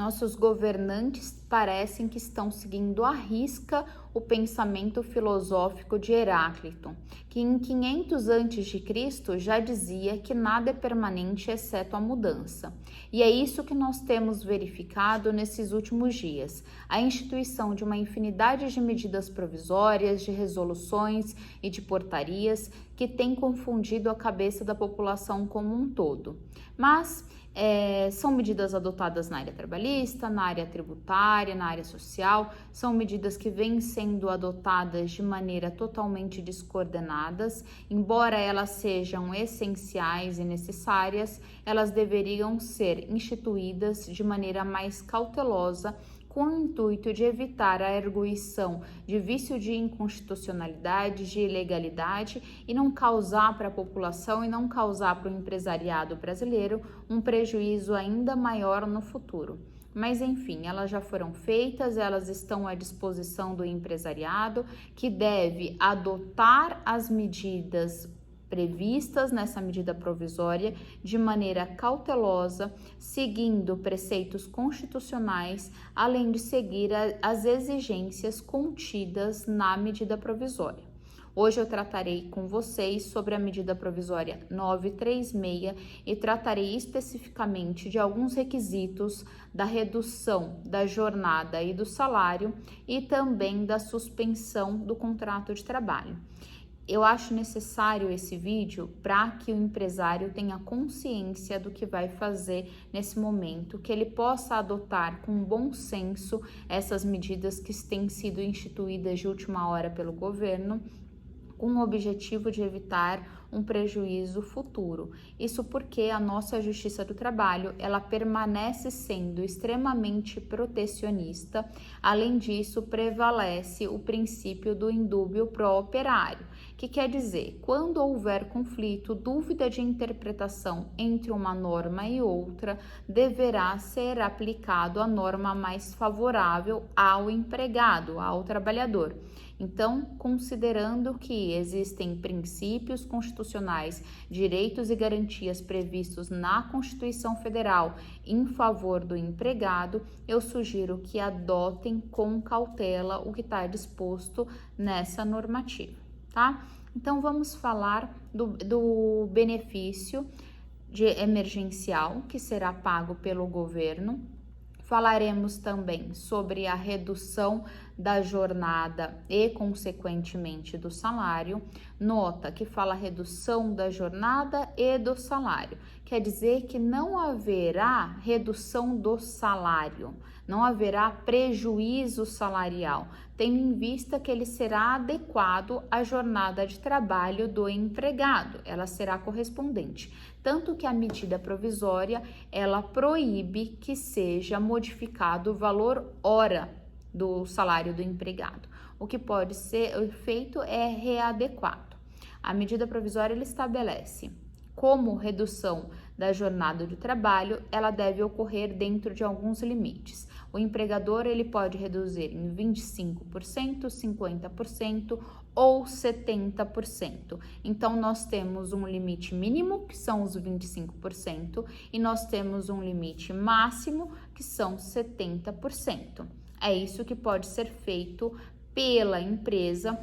nossos governantes parecem que estão seguindo à risca o pensamento filosófico de Heráclito, que em 500 a.C. já dizia que nada é permanente exceto a mudança. E é isso que nós temos verificado nesses últimos dias, a instituição de uma infinidade de medidas provisórias, de resoluções e de portarias que tem confundido a cabeça da população como um todo. Mas são medidas adotadas na área trabalhista, na área tributária, na área social, são medidas que vêm sendo adotadas de maneira totalmente descoordenadas. Embora elas sejam essenciais e necessárias, elas deveriam ser instituídas de maneira mais cautelosa, com o intuito de evitar a arguição de vício de inconstitucionalidade, de ilegalidade e não causar para a população e não causar para o empresariado brasileiro um prejuízo ainda maior no futuro. Mas enfim, elas já foram feitas, elas estão à disposição do empresariado, que deve adotar as medidas previstas nessa medida provisória de maneira cautelosa, seguindo preceitos constitucionais, além de seguir as exigências contidas na medida provisória. Hoje eu tratarei com vocês sobre a medida provisória 936 e tratarei especificamente de alguns requisitos da redução da jornada e do salário e também da suspensão do contrato de trabalho. Eu acho necessário esse vídeo para que o empresário tenha consciência do que vai fazer nesse momento, que ele possa adotar com bom senso essas medidas que têm sido instituídas de última hora pelo governo, com o objetivo de evitar um prejuízo futuro. Isso porque a nossa Justiça do Trabalho, ela permanece sendo extremamente protecionista. Além disso, prevalece o princípio do indúbio pro operário, que quer dizer, quando houver conflito, dúvida de interpretação entre uma norma e outra, deverá ser aplicado a norma mais favorável ao empregado, ao trabalhador. Então, considerando que existem princípios constitucionais, direitos e garantias previstos na Constituição Federal em favor do empregado, eu sugiro que adotem com cautela o que está disposto nessa normativa, tá? Então, vamos falar do benefício emergencial que será pago pelo governo. Falaremos também sobre a redução da jornada e, consequentemente, do salário. Nota que fala redução da jornada e do salário. Quer dizer que não haverá redução do salário, não haverá prejuízo salarial, tendo em vista que ele será adequado à jornada de trabalho do empregado, ela será correspondente. Tanto que a medida provisória, ela proíbe que seja modificado o valor hora do salário do empregado. O que pode ser feito é readequado. A medida provisória, ela estabelece como redução da jornada de trabalho, ela deve ocorrer dentro de alguns limites. O empregador, ele pode reduzir em 25%, 50% ou 70%. Então, nós temos um limite mínimo, que são os 25%, e nós temos um limite máximo, que são 70%. É isso que pode ser feito pela empresa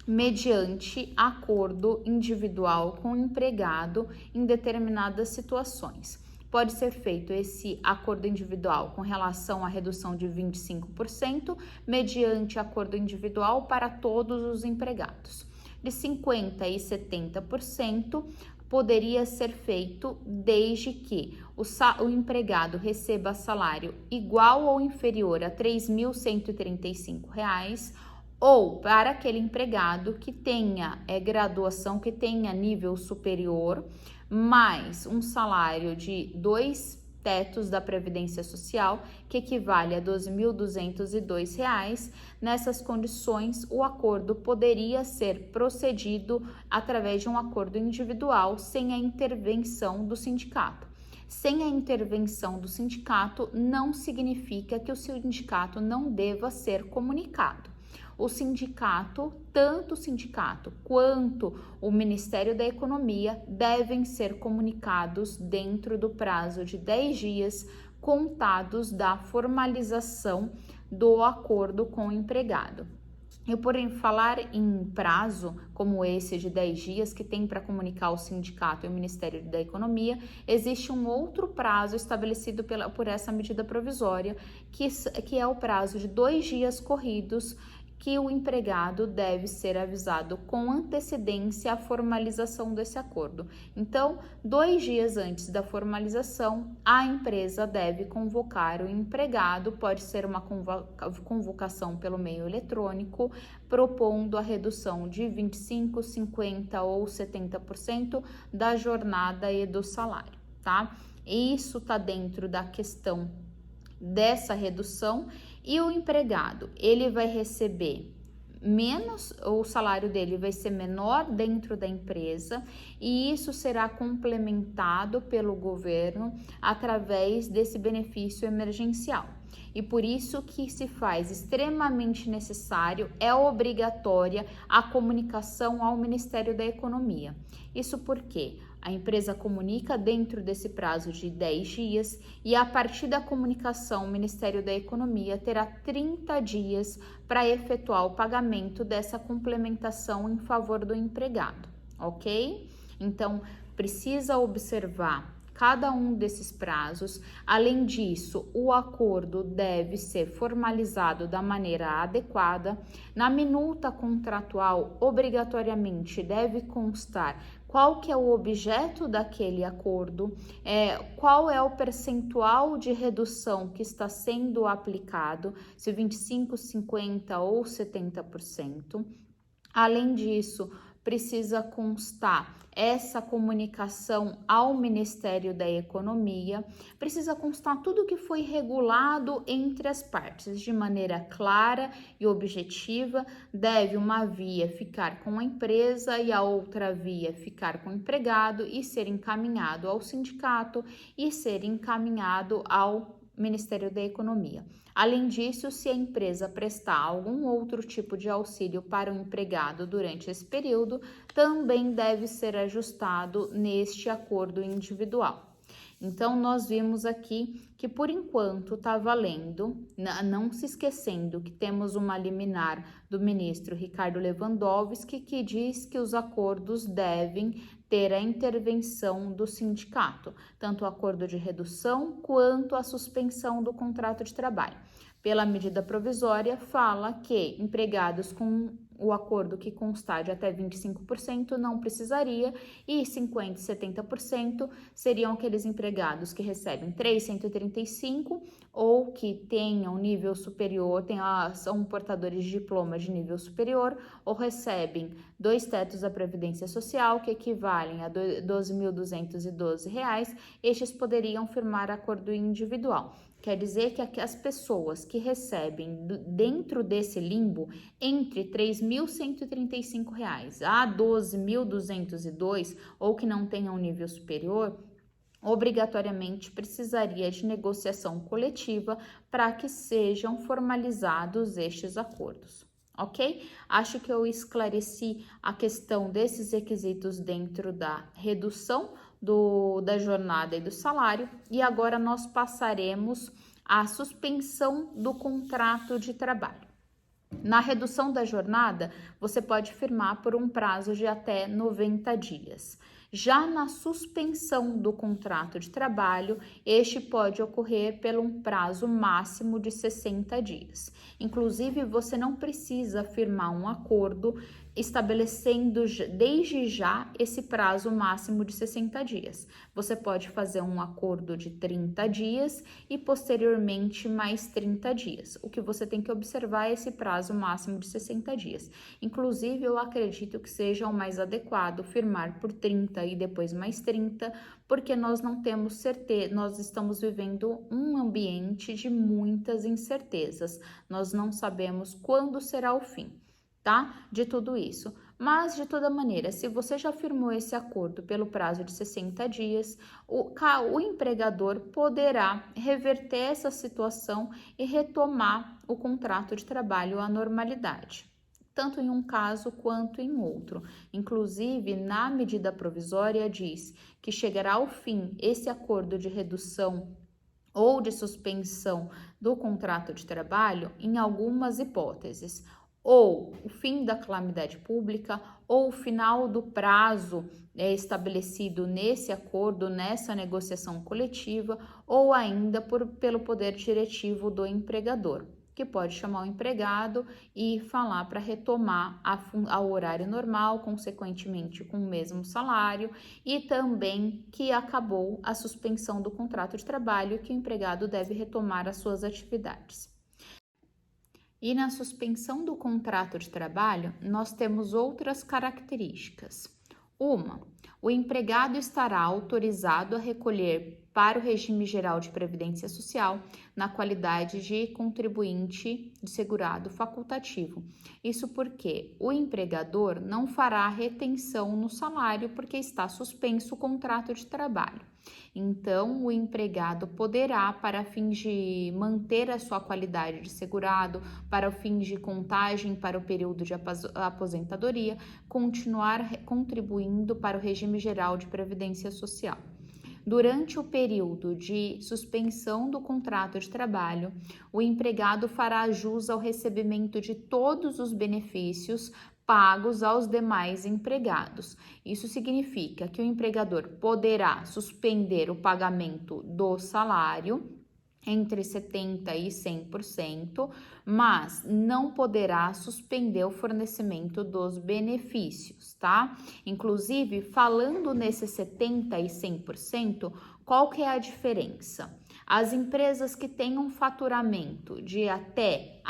mediante acordo individual com o empregado em determinadas situações. Pode ser feito esse acordo individual com relação à redução de 25%, mediante acordo individual para todos os empregados. De 50% e 70%, poderia ser feito desde que o empregado receba salário igual ou inferior a R$ 3.135, ou para aquele empregado que tenha graduação, que tenha nível superior, mais um salário de 2 tetos da Previdência Social, que equivale a R$ 12.202. Nessas condições, o acordo poderia ser procedido através de um acordo individual, sem a intervenção do sindicato. Sem a intervenção do sindicato, não significa que o sindicato não deva ser comunicado. O sindicato, tanto o sindicato quanto o Ministério da Economia devem ser comunicados dentro do prazo de 10 dias contados da formalização do acordo com o empregado. E por falar em prazo, como esse de 10 dias que tem para comunicar ao sindicato e ao Ministério da Economia, existe um outro prazo estabelecido por essa medida provisória, que é o prazo de 2 dias corridos, que o empregado deve ser avisado com antecedência à formalização desse acordo. Então, 2 dias antes da formalização, a empresa deve convocar o empregado, pode ser uma convocação pelo meio eletrônico, propondo a redução de 25%, 50% ou 70% da jornada e do salário, tá? Isso está dentro da questão dessa redução, e o empregado, ele vai receber menos, o salário dele vai ser menor dentro da empresa, e isso será complementado pelo governo através desse benefício emergencial. E por isso que se faz extremamente necessário, é obrigatória a comunicação ao Ministério da Economia. Isso porque a empresa comunica dentro desse prazo de 10 dias e a partir da comunicação, o Ministério da Economia terá 30 dias para efetuar o pagamento dessa complementação em favor do empregado, ok? Então, precisa observar cada um desses prazos. Além disso, o acordo deve ser formalizado da maneira adequada. Na minuta contratual, obrigatoriamente deve constar qual que é o objeto daquele acordo, qual é o percentual de redução que está sendo aplicado, se 25%, 50% ou 70%. Além disso, precisa constar essa comunicação ao Ministério da Economia, precisa constar tudo que foi regulado entre as partes de maneira clara e objetiva. Deve uma via ficar com a empresa e a outra via ficar com o empregado e ser encaminhado ao sindicato e ser encaminhado ao Ministério da Economia. Além disso, se a empresa prestar algum outro tipo de auxílio para o empregado durante esse período, também deve ser ajustado neste acordo individual. Então, nós vimos aqui que, por enquanto, está valendo, não se esquecendo que temos uma liminar do ministro Ricardo Lewandowski, que diz que os acordos devem ter a intervenção do sindicato, tanto o acordo de redução quanto a suspensão do contrato de trabalho. Pela medida provisória, fala que empregados com o acordo que constar de até 25% não precisaria, e 50% e 70% seriam aqueles empregados que recebem 335 ou que tenham nível superior, são portadores de diploma de nível superior ou recebem 2 tetos da Previdência Social, que equivalem a R$ 12.212. Estes poderiam firmar acordo individual. Quer dizer que as pessoas que recebem dentro desse limbo entre R$ 3.135 a R$ 12.202 ou que não tenham nível superior, obrigatoriamente precisaria de negociação coletiva para que sejam formalizados estes acordos. Ok? Acho que eu esclareci a questão desses requisitos dentro da redução da jornada e do salário, e agora nós passaremos à suspensão do contrato de trabalho. Na redução da jornada, você pode firmar por um prazo de até 90 dias. Já na suspensão do contrato de trabalho, este pode ocorrer por um prazo máximo de 60 dias. Inclusive, você não precisa firmar um acordo estabelecendo desde já esse prazo máximo de 60 dias. Você pode fazer um acordo de 30 dias e posteriormente mais 30 dias. O que você tem que observar é esse prazo máximo de 60 dias. Inclusive, eu acredito que seja o mais adequado firmar por 30 e depois mais 30, porque nós não temos certeza, nós estamos vivendo um ambiente de muitas incertezas. Nós não sabemos quando será o fim, tá? De tudo isso. Mas, de toda maneira, se você já firmou esse acordo pelo prazo de 60 dias, o empregador poderá reverter essa situação e retomar o contrato de trabalho à normalidade, tanto em um caso quanto em outro. Inclusive, na medida provisória diz que chegará ao fim esse acordo de redução ou de suspensão do contrato de trabalho em algumas hipóteses, ou o fim da calamidade pública, ou o final do prazo estabelecido nesse acordo, nessa negociação coletiva, ou ainda pelo poder diretivo do empregador, que pode chamar o empregado e falar para retomar ao horário normal, consequentemente com o mesmo salário, e também que acabou a suspensão do contrato de trabalho e que o empregado deve retomar as suas atividades. E na suspensão do contrato de trabalho, nós temos outras características. Uma, o empregado estará autorizado a recolher para o regime geral de previdência social na qualidade de contribuinte de segurado facultativo. Isso porque o empregador não fará retenção no salário porque está suspenso o contrato de trabalho. Então, o empregado poderá, para fins de manter a sua qualidade de segurado, para fins de contagem para o período de aposentadoria, continuar contribuindo para o regime geral de previdência social. Durante o período de suspensão do contrato de trabalho, o empregado fará jus ao recebimento de todos os benefícios pagos aos demais empregados. Isso significa que o empregador poderá suspender o pagamento do salário entre 70% e 100%, mas não poderá suspender o fornecimento dos benefícios, tá? Inclusive, falando nesses 70% e 100%, qual que é a diferença? As empresas que têm um faturamento de até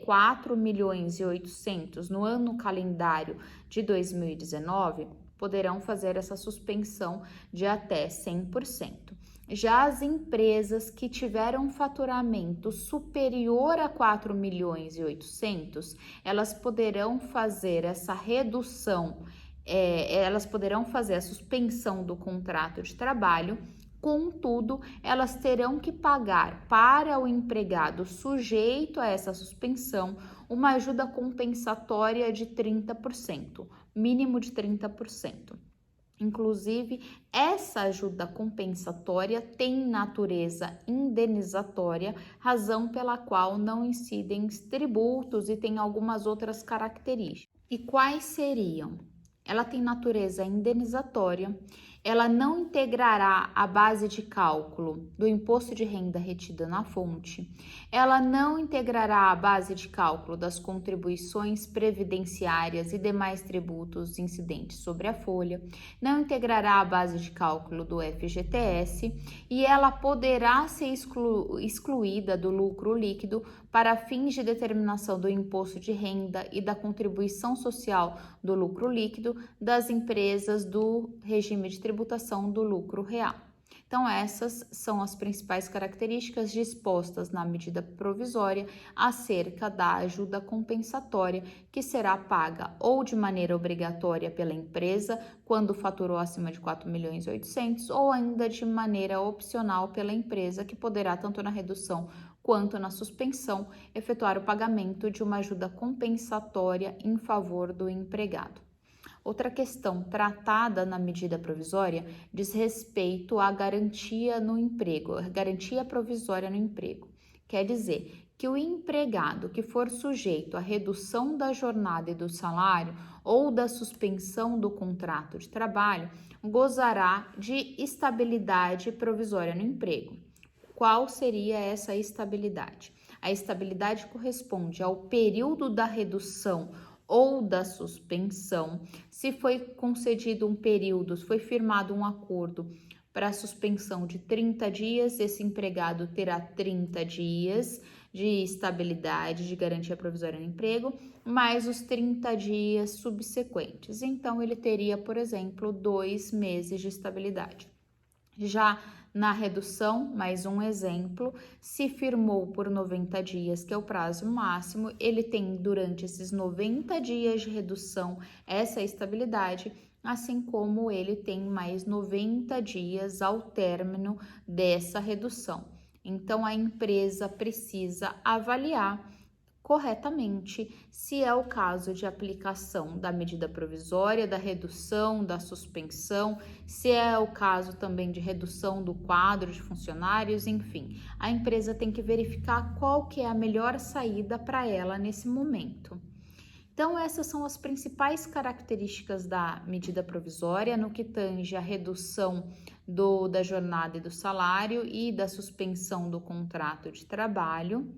4 milhões e 800 no ano calendário de 2019 poderão fazer essa suspensão de até 100%. Já as empresas que tiveram faturamento superior a 4 milhões e 800, elas poderão fazer essa redução, elas poderão fazer a suspensão do contrato de trabalho. Contudo, elas terão que pagar para o empregado sujeito a essa suspensão uma ajuda compensatória de 30%, mínimo de 30%. Inclusive, essa ajuda compensatória tem natureza indenizatória, razão pela qual não incidem tributos e tem algumas outras características. E quais seriam? Ela tem natureza indenizatória, ela não integrará a base de cálculo do imposto de renda retida na fonte, ela não integrará a base de cálculo das contribuições previdenciárias e demais tributos incidentes sobre a folha, não integrará a base de cálculo do FGTS e ela poderá ser excluída do lucro líquido para fins de determinação do imposto de renda e da contribuição social do lucro líquido das empresas do regime de tributação do lucro real. Então, essas são as principais características dispostas na medida provisória acerca da ajuda compensatória que será paga ou de maneira obrigatória pela empresa quando faturou acima de 4 milhões e 800 ou ainda de maneira opcional pela empresa que poderá, tanto na redução quanto na suspensão, efetuar o pagamento de uma ajuda compensatória em favor do empregado. Outra questão tratada na medida provisória diz respeito à garantia no emprego, garantia provisória no emprego. Quer dizer que o empregado que for sujeito à redução da jornada e do salário ou da suspensão do contrato de trabalho gozará de estabilidade provisória no emprego. Qual seria essa estabilidade? A estabilidade corresponde ao período da redução ou da suspensão, se foi concedido um período, se foi firmado um acordo para suspensão de 30 dias, esse empregado terá 30 dias de estabilidade, de garantia provisória no emprego, mais os 30 dias subsequentes. Então, ele teria, por exemplo, 2 meses de estabilidade. Já na redução, mais um exemplo, se firmou por 90 dias, que é o prazo máximo, ele tem durante esses 90 dias de redução essa estabilidade, assim como ele tem mais 90 dias ao término dessa redução. Então, a empresa precisa avaliar corretamente, se é o caso de aplicação da medida provisória, da redução, da suspensão, se é o caso também de redução do quadro de funcionários, enfim, a empresa tem que verificar qual que é a melhor saída para ela nesse momento. Então, essas são as principais características da medida provisória no que tange a redução da jornada e do salário e da suspensão do contrato de trabalho.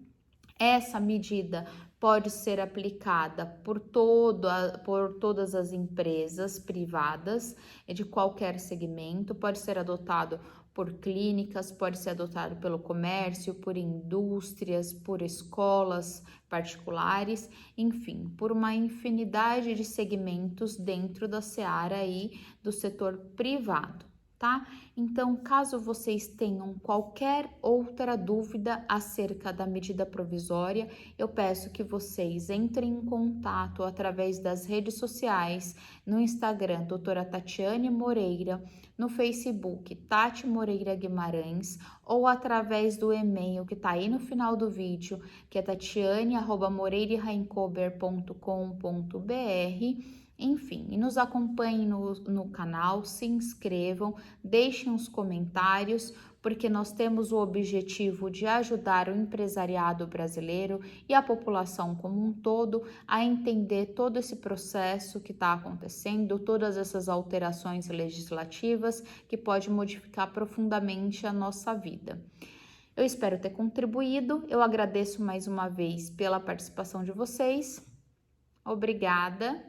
Essa medida pode ser aplicada por todas as empresas privadas de qualquer segmento, pode ser adotado por clínicas, pode ser adotado pelo comércio, por indústrias, por escolas particulares, enfim, por uma infinidade de segmentos dentro da seara aí do setor privado. Tá? Então, caso vocês tenham qualquer outra dúvida acerca da medida provisória, eu peço que vocês entrem em contato através das redes sociais, no Instagram, doutora Tatiane Moreira, no Facebook, Tati Moreira Guimarães, ou através do e-mail que está aí no final do vídeo, que é tatiane@moreiraincober.com.br. Enfim, e nos acompanhem no canal, se inscrevam, deixem os comentários, porque nós temos o objetivo de ajudar o empresariado brasileiro e a população como um todo a entender todo esse processo que está acontecendo, todas essas alterações legislativas que pode modificar profundamente a nossa vida. Eu espero ter contribuído, eu agradeço mais uma vez pela participação de vocês. Obrigada.